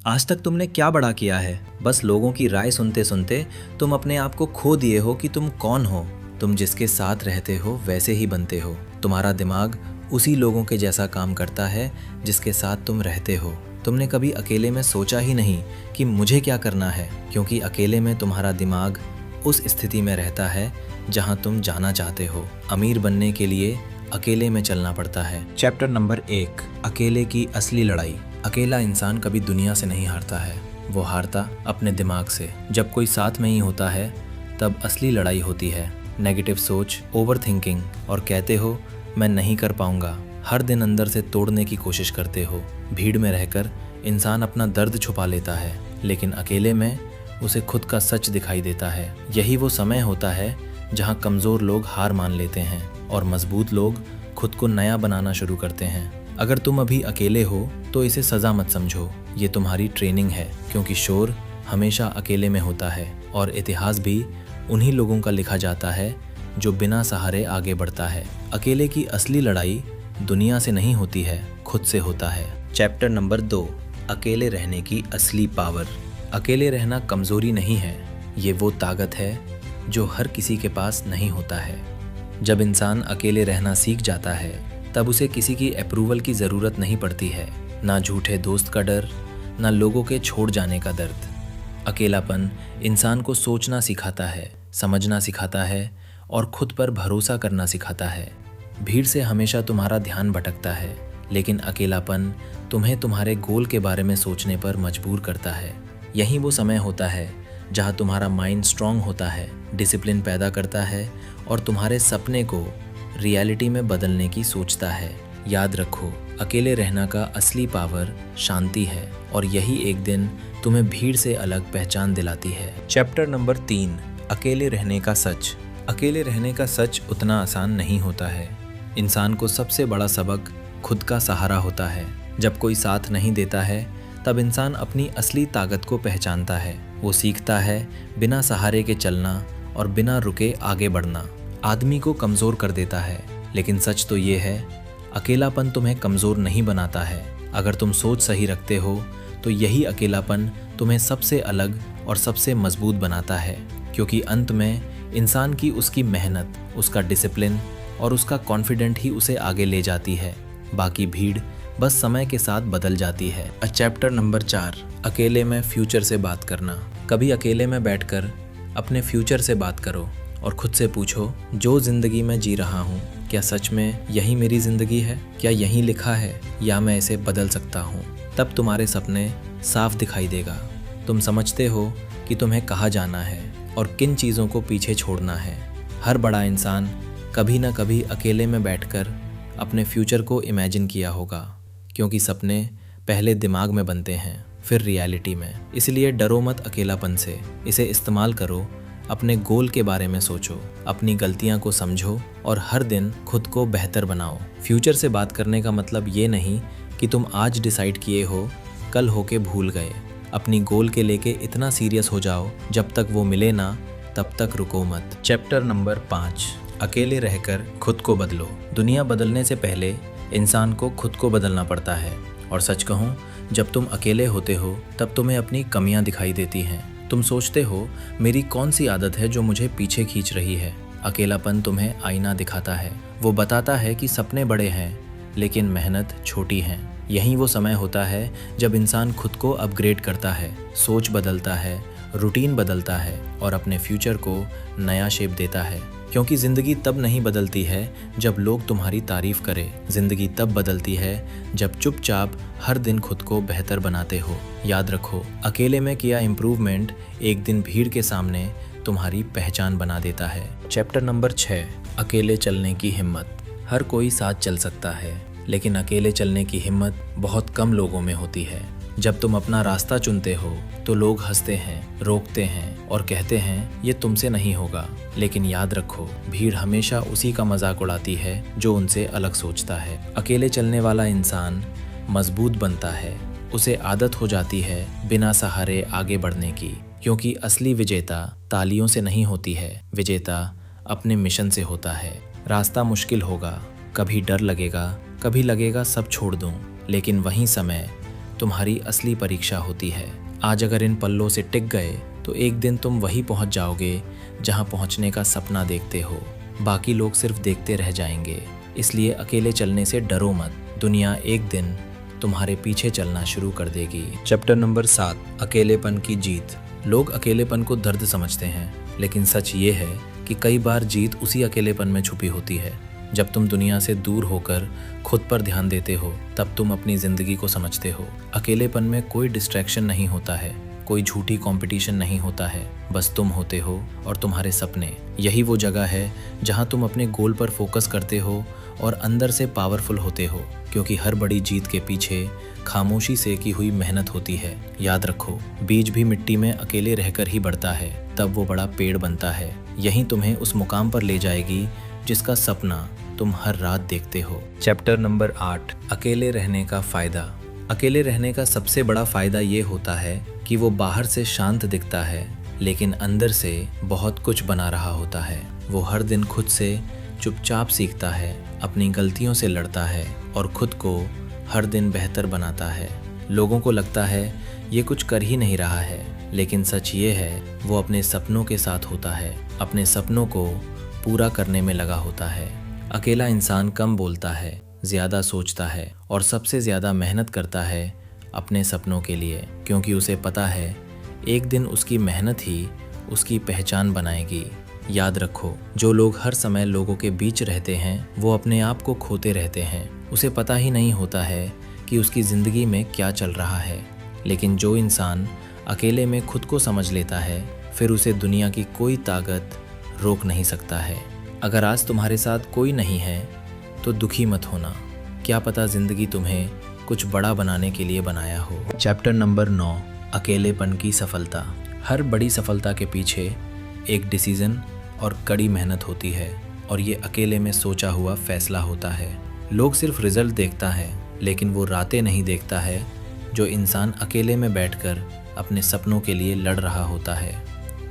आज तक तुमने क्या बड़ा किया है? बस लोगों की राय सुनते सुनते तुम अपने आप को खो दिए हो कि तुम कौन हो। तुम जिसके साथ रहते हो वैसे ही बनते हो। तुम्हारा दिमाग उसी लोगों के जैसा काम करता है जिसके साथ तुम रहते हो। तुमने कभी अकेले में सोचा ही नहीं कि मुझे क्या करना है, क्योंकि अकेले में तुम्हारा दिमाग उस स्थिति में रहता है जहां तुम जाना चाहते हो। अमीर बनने के लिए अकेले में चलना पड़ता है। चैप्टर नंबर 1, अकेले की असली लड़ाई। अकेला इंसान कभी दुनिया से नहीं हारता है, वो हारता अपने दिमाग से। जब कोई साथ में ही होता है तब असली लड़ाई होती है। नेगेटिव सोच, ओवर थिंकिंग और कहते हो मैं नहीं कर पाऊंगा, हर दिन अंदर से तोड़ने की कोशिश करते हो। भीड़ में रहकर इंसान अपना दर्द छुपा लेता है, लेकिन अकेले में उसे खुद का सच दिखाई देता है। यही वो समय होता है जहां कमज़ोर लोग हार मान लेते हैं और मजबूत लोग खुद को नया बनाना शुरू करते हैं। अगर तुम अभी अकेले हो तो इसे सज़ा मत समझो, ये तुम्हारी ट्रेनिंग है, क्योंकि शोर हमेशा अकेले में होता है और इतिहास भी उन्हीं लोगों का लिखा जाता है जो बिना सहारे आगे बढ़ता है। अकेले की असली लड़ाई दुनिया से नहीं होती है, खुद से होता है। चैप्टर नंबर 2, अकेले रहने की असली पावर। अकेले रहना कमज़ोरी नहीं है, ये वो ताकत है जो हर किसी के पास नहीं होता है। जब इंसान अकेले रहना सीख जाता है तब उसे किसी की अप्रूवल की ज़रूरत नहीं पड़ती है, ना झूठे दोस्त का डर, ना लोगों के छोड़ जाने का दर्द। अकेलापन इंसान को सोचना सिखाता है, समझना सिखाता है और खुद पर भरोसा करना सिखाता है। भीड़ से हमेशा तुम्हारा ध्यान भटकता है, लेकिन अकेलापन तुम्हें तुम्हारे गोल के बारे में सोचने पर मजबूर करता है। यही वो समय होता है जहाँ तुम्हारा माइंड स्ट्रांग होता है, डिसिप्लिन पैदा करता है और तुम्हारे सपने को रियलिटी में बदलने की सोचता है। याद रखो, अकेले रहना का असली पावर शांति है और यही एक दिन तुम्हें भीड़ से अलग पहचान दिलाती है। चैप्टर नंबर 3, अकेले रहने का सच। अकेले रहने का सच उतना आसान नहीं होता है। इंसान को सबसे बड़ा सबक खुद का सहारा होता है। जब कोई साथ नहीं देता है तब इंसान अपनी असली ताकत को पहचानता है। वो सीखता है बिना सहारे के चलना और बिना रुके आगे बढ़ना। आदमी को कमज़ोर कर देता है, लेकिन सच तो ये है, अकेलापन तुम्हें कमज़ोर नहीं बनाता है। अगर तुम सोच सही रखते हो तो यही अकेलापन तुम्हें सबसे अलग और सबसे मजबूत बनाता है, क्योंकि अंत में इंसान की उसकी मेहनत, उसका डिसिप्लिन और उसका कॉन्फिडेंट ही उसे आगे ले जाती है। बाकी भीड़ बस समय के साथ बदल जाती है। चैप्टर नंबर 4, अकेले में फ्यूचर से बात करना। कभी अकेले में बैठकर अपने फ्यूचर से बात करो और खुद से पूछो, जो ज़िंदगी मैं जी रहा हूँ, क्या सच में यही मेरी ज़िंदगी है? क्या यही लिखा है या मैं इसे बदल सकता हूँ? तब तुम्हारे सपने साफ दिखाई देगा। तुम समझते हो कि तुम्हें कहाँ जाना है और किन चीज़ों को पीछे छोड़ना है। हर बड़ा इंसान कभी ना कभी अकेले में बैठकर अपने फ्यूचर को इमेजिन किया होगा, क्योंकि सपने पहले दिमाग में बनते हैं, फिर रियलिटी में। इसलिए डरो मत अकेलापन से, इसे इस्तेमाल करो। अपने गोल के बारे में सोचो, अपनी गलतियां को समझो और हर दिन खुद को बेहतर बनाओ। फ्यूचर से बात करने का मतलब ये नहीं कि तुम आज डिसाइड किए हो कल होके भूल गए। अपनी गोल के लेके इतना सीरियस हो जाओ, जब तक वो मिले ना तब तक रुको मत। चैप्टर नंबर 5, अकेले रहकर खुद को बदलो। दुनिया बदलने से पहले इंसान को खुद को बदलना पड़ता है, और सच कहूँ, जब तुम अकेले होते हो तब तुम्हें अपनी कमियां दिखाई देती हैं। तुम सोचते हो मेरी कौन सी आदत है जो मुझे पीछे खींच रही है। अकेलापन तुम्हें आईना दिखाता है, वो बताता है कि सपने बड़े हैं लेकिन मेहनत छोटी है। यही वो समय होता है जब इंसान खुद को अपग्रेड करता है, सोच बदलता है, रूटीन बदलता है और अपने फ्यूचर को नया शेप देता है। क्योंकि ज़िंदगी तब नहीं बदलती है जब लोग तुम्हारी तारीफ़ करें, ज़िंदगी तब बदलती है जब चुपचाप हर दिन खुद को बेहतर बनाते हो। याद रखो, अकेले में किया इम्प्रूवमेंट एक दिन भीड़ के सामने तुम्हारी पहचान बना देता है। चैप्टर नंबर 6, अकेले चलने की हिम्मत। हर कोई साथ चल सकता है, लेकिन अकेले चलने की हिम्मत बहुत कम लोगों में होती है। जब तुम अपना रास्ता चुनते हो तो लोग हंसते हैं, रोकते हैं और कहते हैं ये तुमसे नहीं होगा, लेकिन याद रखो, भीड़ हमेशा उसी का मजाक उड़ाती है जो उनसे अलग सोचता है। अकेले चलने वाला इंसान मजबूत बनता है, उसे आदत हो जाती है बिना सहारे आगे बढ़ने की, क्योंकि असली विजेता तालियों से नहीं होती है, विजेता अपने मिशन से होता है। रास्ता मुश्किल होगा, कभी डर लगेगा, कभी लगेगा सब छोड़ दूं, लेकिन वही समय तुम्हारी असली परीक्षा होती है। आज अगर इन पल्लों से टिक गए तो एक दिन तुम वहीं पहुंच जाओगे जहां पहुंचने का सपना देखते हो। बाकी लोग सिर्फ देखते रह जाएंगे। इसलिए अकेले चलने से डरो मत, दुनिया एक दिन तुम्हारे पीछे चलना शुरू कर देगी। चैप्टर नंबर 7, अकेलेपन की जीत। लोग अकेलेपन को दर्द समझते हैं, लेकिन सच ये है कि कई बार जीत उसी अकेलेपन में छुपी होती है। जब तुम दुनिया से दूर होकर खुद पर ध्यान देते हो तब तुम अपनी ज़िंदगी को समझते हो। अकेलेपन में कोई डिस्ट्रैक्शन नहीं होता है, कोई झूठी कंपटीशन नहीं होता है, बस तुम होते हो और तुम्हारे सपने। यही वो जगह है जहां तुम अपने गोल पर फोकस करते हो और अंदर से पावरफुल होते हो, क्योंकि हर बड़ी जीत के पीछे खामोशी से की हुई मेहनत होती है। याद रखो, बीज भी मिट्टी में अकेले रहकर ही बढ़ता है, तब वो बड़ा पेड़ बनता है। यही तुम्हें उस मुकाम पर ले जाएगी जिसका सपना तुम हर रात देखते हो। चैप्टर नंबर 8, अकेले रहने का फ़ायदा। अकेले रहने का सबसे बड़ा फ़ायदा ये होता है कि वो बाहर से शांत दिखता है, लेकिन अंदर से बहुत कुछ बना रहा होता है। वो हर दिन खुद से चुपचाप सीखता है, अपनी गलतियों से लड़ता है और खुद को हर दिन बेहतर बनाता है। लोगों को लगता है ये कुछ कर ही नहीं रहा है, लेकिन सच ये है वो अपने सपनों के साथ होता है, अपने सपनों को पूरा करने में लगा होता है। अकेला इंसान कम बोलता है, ज़्यादा सोचता है और सबसे ज़्यादा मेहनत करता है अपने सपनों के लिए, क्योंकि उसे पता है एक दिन उसकी मेहनत ही उसकी पहचान बनाएगी। याद रखो, जो लोग हर समय लोगों के बीच रहते हैं वो अपने आप को खोते रहते हैं। उसे पता ही नहीं होता है कि उसकी ज़िंदगी में क्या चल रहा है। लेकिन जो इंसान अकेले में खुद को समझ लेता है, फिर उसे दुनिया की कोई ताकत रोक नहीं सकता है। अगर आज तुम्हारे साथ कोई नहीं है तो दुखी मत होना, क्या पता ज़िंदगी तुम्हें कुछ बड़ा बनाने के लिए बनाया हो। चैप्टर नंबर 9, अकेलेपन की सफलता। हर बड़ी सफलता के पीछे एक डिसीज़न और कड़ी मेहनत होती है, और ये अकेले में सोचा हुआ फैसला होता है। लोग सिर्फ रिजल्ट देखता है, लेकिन वो रातें नहीं देखता है जो इंसान अकेले में बैठकर अपने सपनों के लिए लड़ रहा होता है।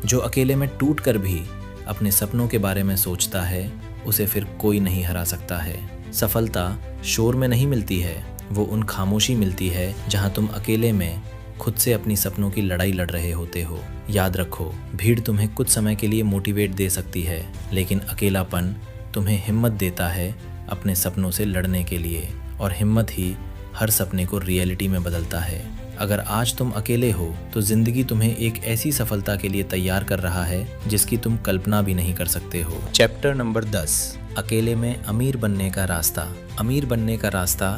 जो अकेले में टूट कर भी अपने सपनों के बारे में सोचता है, उसे फिर कोई नहीं हरा सकता है। सफलता शोर में नहीं मिलती है, वो उन खामोशी मिलती है जहां तुम अकेले में खुद से अपनी सपनों की लड़ाई लड़ रहे होते हो। याद रखो, भीड़ तुम्हें कुछ समय के लिए मोटिवेट दे सकती है, लेकिन अकेलापन तुम्हें हिम्मत देता है अपने सपनों से लड़ने के लिए, और हिम्मत ही हर सपने को रियलिटी में बदलता है। अगर आज तुम अकेले हो तो ज़िंदगी तुम्हें एक ऐसी सफलता के लिए तैयार कर रहा है जिसकी तुम कल्पना भी नहीं कर सकते हो। चैप्टर नंबर 10, अकेले में अमीर बनने का रास्ता। अमीर बनने का रास्ता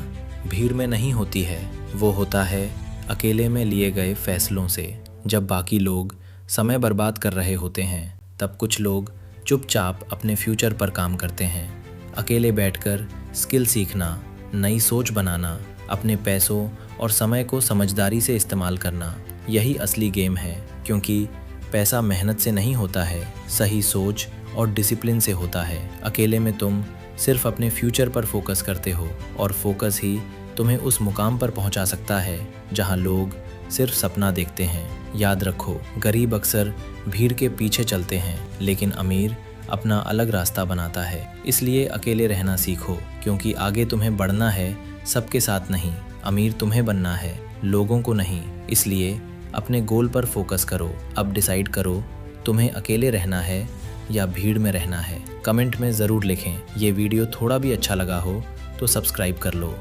भीड़ में नहीं होती है, वो होता है अकेले में लिए गए फैसलों से। जब बाकी लोग समय बर्बाद कर रहे होते हैं, तब कुछ लोग चुपचाप अपने फ्यूचर पर काम करते हैं। अकेले बैठकर स्किल सीखना, नई सोच बनाना, अपने पैसों और समय को समझदारी से इस्तेमाल करना, यही असली गेम है। क्योंकि पैसा मेहनत से नहीं होता है, सही सोच और डिसिप्लिन से होता है। अकेले में तुम सिर्फ अपने फ्यूचर पर फोकस करते हो, और फोकस ही तुम्हें उस मुकाम पर पहुंचा सकता है जहां लोग सिर्फ सपना देखते हैं। याद रखो, गरीब अक्सर भीड़ के पीछे चलते हैं, लेकिन अमीर अपना अलग रास्ता बनाता है। इसलिए अकेले रहना सीखो, क्योंकि आगे तुम्हें बढ़ना है, सबके साथ नहीं। अमीर तुम्हें बनना है, लोगों को नहीं। इसलिए अपने गोल पर फोकस करो। अब डिसाइड करो, तुम्हें अकेले रहना है या भीड़ में रहना है। कमेंट में ज़रूर लिखें। ये वीडियो थोड़ा भी अच्छा लगा हो तो सब्सक्राइब कर लो।